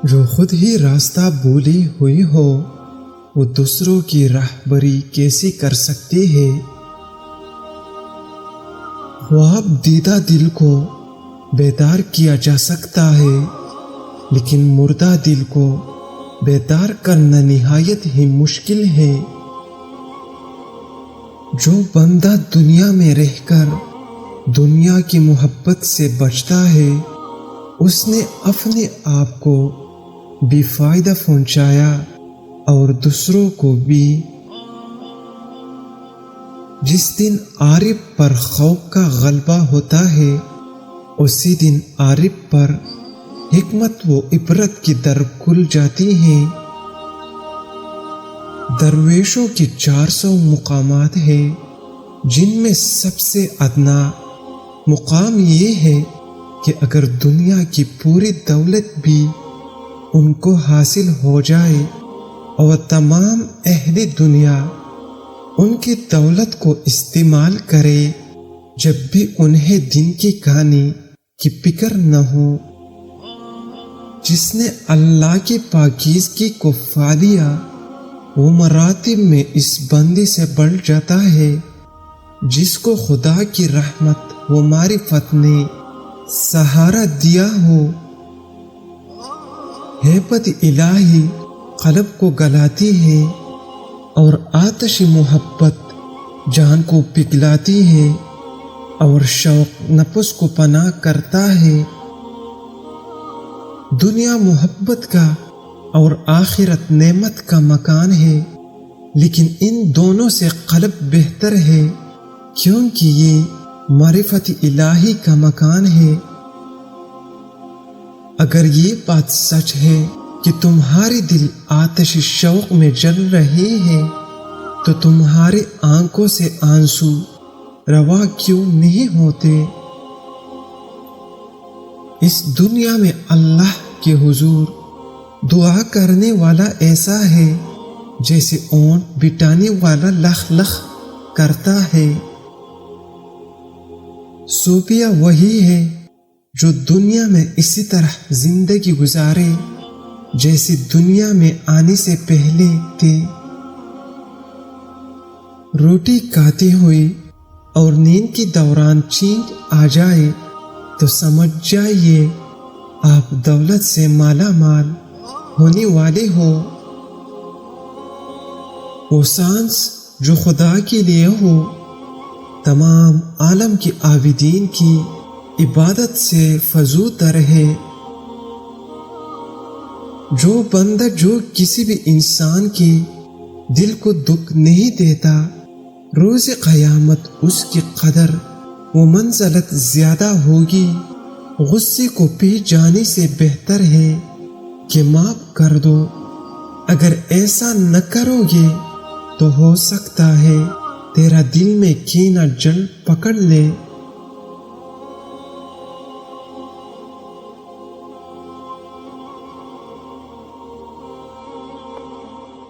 جو خود ہی راستہ بھولی ہوئی ہو وہ دوسروں کی راہبری کیسی کر سکتی ہے؟ خواب دیدہ دل کو بیدار کیا جا سکتا ہے، لیکن مردہ دل کو بیدار کرنا نہایت ہی مشکل ہے۔ جو بندہ دنیا میں رہ کر دنیا کی محبت سے بچتا ہے اس نے اپنے آپ کو بھی فائدہ پہنچایا اور دوسروں کو بھی۔ جس دن عارف پر خوف کا غلبہ ہوتا ہے اسی دن عارف پر حکمت و عبرت کی در کھل جاتی ہیں۔ درویشوں کی 400 مقامات ہیں جن میں سب سے ادنا مقام یہ ہے کہ اگر دنیا کی پوری دولت بھی ان کو حاصل ہو جائے اور تمام اہل دنیا ان کی دولت کو استعمال کرے جب بھی انہیں دن کی کہانی کی فکر نہ ہو۔ جس نے اللہ کی پاکیزگی کو پا لیا وہ مراتب میں اس بندی سے بڑھ جاتا ہے جس کو خدا کی رحمت و معرفت نے سہارا دیا ہو۔ ہیبت الہی قلب کو گلاتی ہے اور آتش محبت جان کو پگھلاتی ہے اور شوق نفس کو پناہ کرتا ہے۔ دنیا محبت کا اور آخرت نعمت کا مکان ہے، لیکن ان دونوں سے قلب بہتر ہے کیونکہ یہ معرفت الہی کا مکان ہے۔ اگر یہ بات سچ ہے کہ تمہارے دل آتش شوق میں جل رہے ہیں تو تمہارے آنکھوں سے آنسو روا کیوں نہیں ہوتے؟ اس دنیا میں اللہ کے حضور دعا کرنے والا ایسا ہے جیسے اونٹ بٹانے والا لخ لخ کرتا ہے۔ صوفیہ وہی ہے جو دنیا میں اسی طرح زندگی گزارے جیسے دنیا میں آنے سے پہلے تھے۔ روٹی کھاتے ہوئے اور نیند کے دوران چینج آ جائے تو سمجھ جائیے آپ دولت سے مالا مال ہونے والے ہو۔ وہ سانس جو خدا کے لیے ہو تمام عالم کے عابدین کی عبادت سے فزو تر ہے۔ جو بندہ جو کسی بھی انسان کے دل کو دکھ نہیں دیتا روز قیامت اس کی قدر و منزلت زیادہ ہوگی۔ غصے کو پی جانے سے بہتر ہے کہ معاف کر دو۔ اگر ایسا نہ کرو گے تو ہو سکتا ہے تیرا دل میں کینہ جل پکڑ لے۔